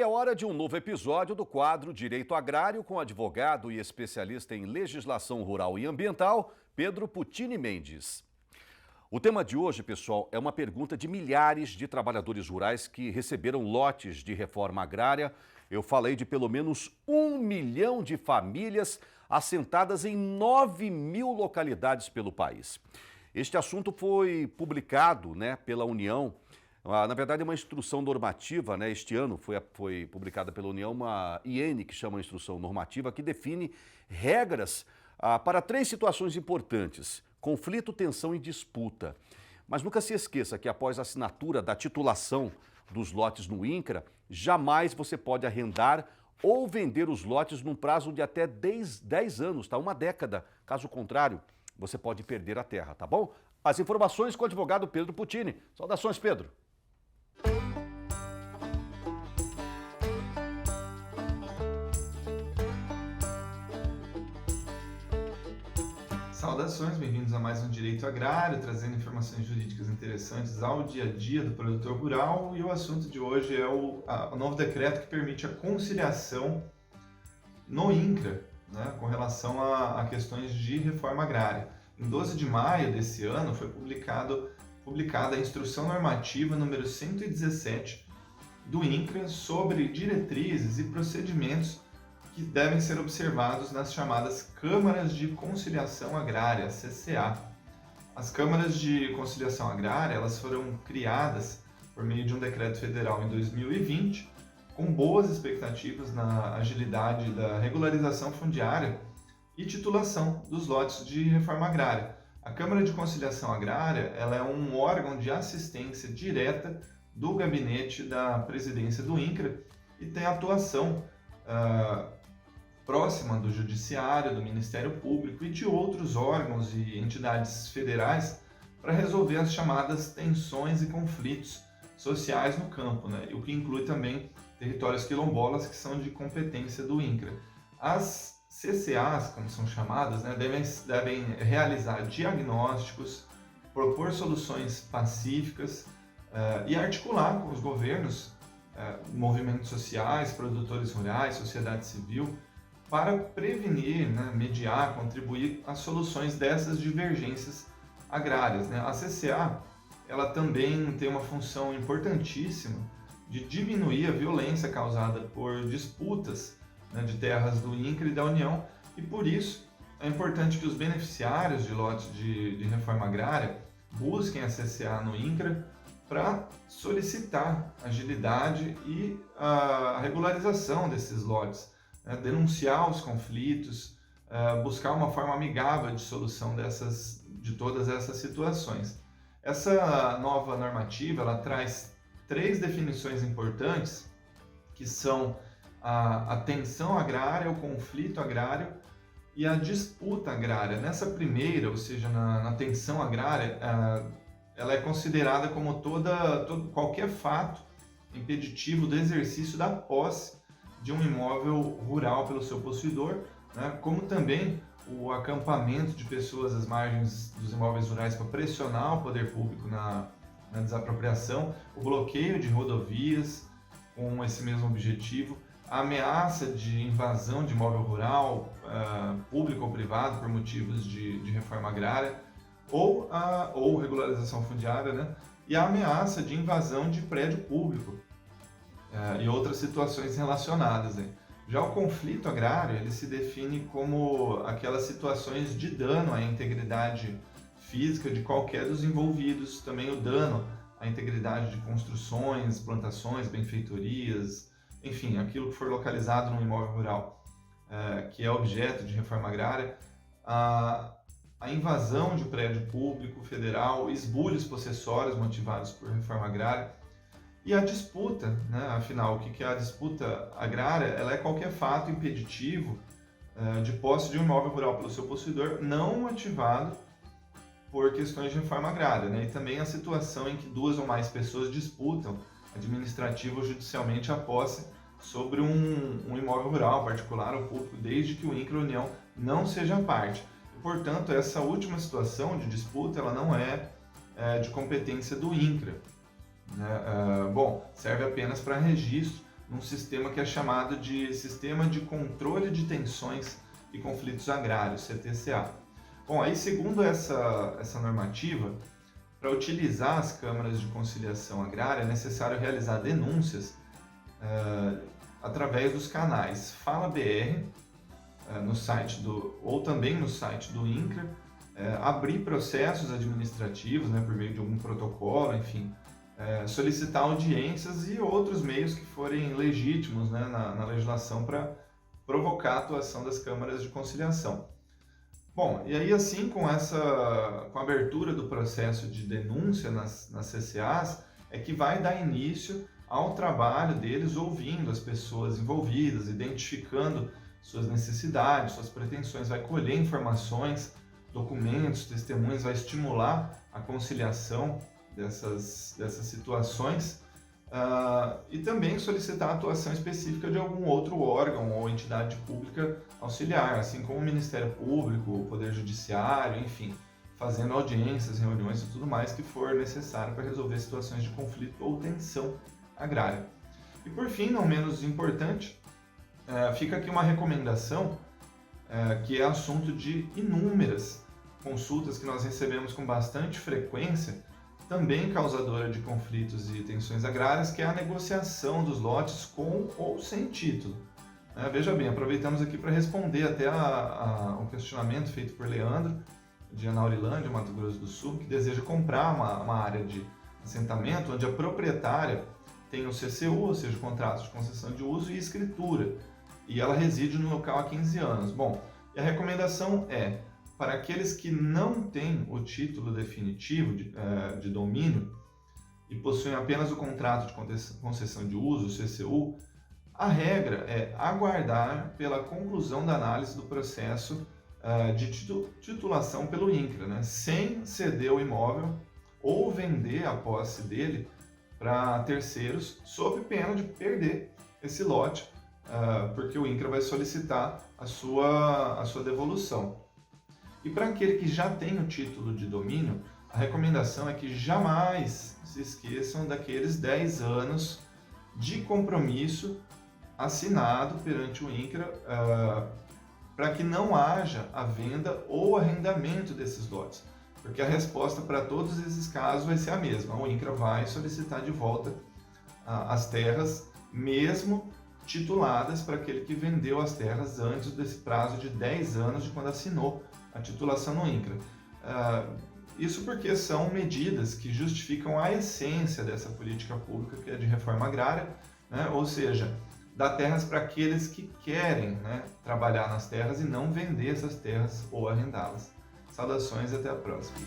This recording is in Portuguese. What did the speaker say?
Chegou a hora de um novo episódio do quadro Direito Agrário com o advogado e especialista em legislação rural e ambiental, Pedro Puccini Mendes. O tema de hoje, pessoal, é uma pergunta de milhares de trabalhadores rurais que receberam lotes de reforma agrária. Eu falei de pelo menos 1 milhão de famílias assentadas em 9.000 localidades pelo país. Este assunto foi publicado, pela União. Na verdade, é uma instrução normativa, este ano foi publicada pela União uma IN, que chama Instrução Normativa, que define regras para 3 situações importantes: conflito, tensão e disputa. Mas nunca se esqueça que após a assinatura da titulação dos lotes no INCRA, jamais você pode arrendar ou vender os lotes num prazo de até 10 anos, tá? 1 década. Caso contrário, você pode perder a terra, tá bom? As informações com o advogado Pedro Puccini. Saudações, Pedro. Saudações, bem-vindos a mais um Direito Agrário, trazendo informações jurídicas interessantes ao dia a dia do produtor rural. E o assunto de hoje é o novo decreto que permite a conciliação no INCRA, com relação a questões de reforma agrária. Em 12 de maio desse ano foi publicada a Instrução Normativa número 117 do INCRA sobre diretrizes e procedimentos que devem ser observados nas chamadas Câmaras de Conciliação Agrária, CCA. As Câmaras de Conciliação Agrária elas foram criadas por meio de um decreto federal em 2020, com boas expectativas na agilidade da regularização fundiária e titulação dos lotes de reforma agrária. A Câmara de Conciliação Agrária ela é um órgão de assistência direta do gabinete da presidência do INCRA e tem atuação próxima do Judiciário, do Ministério Público e de outros órgãos e entidades federais para resolver as chamadas tensões e conflitos sociais no campo, o que inclui também territórios quilombolas que são de competência do INCRA. As CCAs, como são chamadas, devem realizar diagnósticos, propor soluções pacíficas e articular com os governos, movimentos sociais, produtores rurais, sociedade civil, para prevenir, mediar, contribuir às soluções dessas divergências agrárias. A CCA ela também tem uma função importantíssima de diminuir a violência causada por disputas de terras do INCRA e da União, e por isso é importante que os beneficiários de lotes de reforma agrária busquem a CCA no INCRA para solicitar agilidade e a regularização desses lotes, denunciar os conflitos, buscar uma forma amigável de solução de todas essas situações. Essa nova normativa ela traz 3 definições importantes, que são a tensão agrária, o conflito agrário e a disputa agrária. Nessa primeira, ou seja, na tensão agrária, ela é considerada como qualquer fato impeditivo do exercício da posse de um imóvel rural pelo seu possuidor, como também o acampamento de pessoas às margens dos imóveis rurais para pressionar o poder público na desapropriação, o bloqueio de rodovias com esse mesmo objetivo, a ameaça de invasão de imóvel rural, público ou privado, por motivos de reforma agrária, ou regularização fundiária, e a ameaça de invasão de prédio público e outras situações relacionadas. Já o conflito agrário ele se define como aquelas situações de dano à integridade física de qualquer dos envolvidos, também o dano à integridade de construções, plantações, benfeitorias, enfim, aquilo que for localizado no imóvel rural, que é objeto de reforma agrária, a invasão de prédio público federal, esbulhos possessórios motivados por reforma agrária e a disputa, afinal, o que é a disputa agrária? Ela é qualquer fato impeditivo de posse de um imóvel rural pelo seu possuidor não ativado por questões de reforma agrária, e também a situação em que 2 ou mais pessoas disputam administrativa ou judicialmente a posse sobre um imóvel rural, particular ou público, desde que o INCRA ou União não seja parte. E, portanto, essa última situação de disputa ela não é de competência do INCRA. Serve apenas para registro num sistema que é chamado de Sistema de Controle de Tensões e Conflitos Agrários, CTCA. Bom, aí segundo essa normativa, para utilizar as câmaras de conciliação agrária é necessário realizar denúncias através dos canais Fala BR, no site ou também no site do INCRA, abrir processos administrativos, né, por meio de algum protocolo, enfim, solicitar audiências e outros meios que forem legítimos, né, na legislação para provocar a atuação das câmaras de conciliação. Bom, e aí assim com a abertura do processo de denúncia nas CCAs, é que vai dar início ao trabalho deles ouvindo as pessoas envolvidas, identificando suas necessidades, suas pretensões, vai colher informações, documentos, testemunhas, vai estimular a conciliação dessas situações e também solicitar a atuação específica de algum outro órgão ou entidade pública auxiliar, assim como o Ministério Público, o Poder Judiciário, enfim, fazendo audiências, reuniões e tudo mais que for necessário para resolver situações de conflito ou tensão agrária. E por fim, não menos importante, fica aqui uma recomendação que é assunto de inúmeras consultas que nós recebemos com bastante frequência, também causadora de conflitos e tensões agrárias, que é a negociação dos lotes com ou sem título. Veja bem, aproveitamos aqui para responder até o questionamento feito por Leandro, de Anaurilândia, Mato Grosso do Sul, que deseja comprar uma área de assentamento onde a proprietária tem o CCU, ou seja, o contrato de concessão de uso e escritura, e ela reside no local há 15 anos. Bom, e a recomendação é, para aqueles que não têm o título definitivo de domínio e possuem apenas o contrato de concessão de uso, o CCU, a regra é aguardar pela conclusão da análise do processo de titulação pelo INCRA, né, sem ceder o imóvel ou vender a posse dele para terceiros, sob pena de perder esse lote, porque o INCRA vai solicitar a sua devolução. E para aquele que já tem o título de domínio, a recomendação é que jamais se esqueçam daqueles 10 anos de compromisso assinado perante o INCRA para que não haja a venda ou arrendamento desses lotes, porque a resposta para todos esses casos vai ser a mesma. O INCRA vai solicitar de volta as terras, mesmo tituladas, para aquele que vendeu as terras antes desse prazo de 10 anos de quando assinou a titulação no INCRA. Isso porque são medidas que justificam a essência dessa política pública, que é de reforma agrária, né? Ou seja, dar terras para aqueles que querem, né, trabalhar nas terras e não vender essas terras ou arrendá-las. Saudações e até a próxima.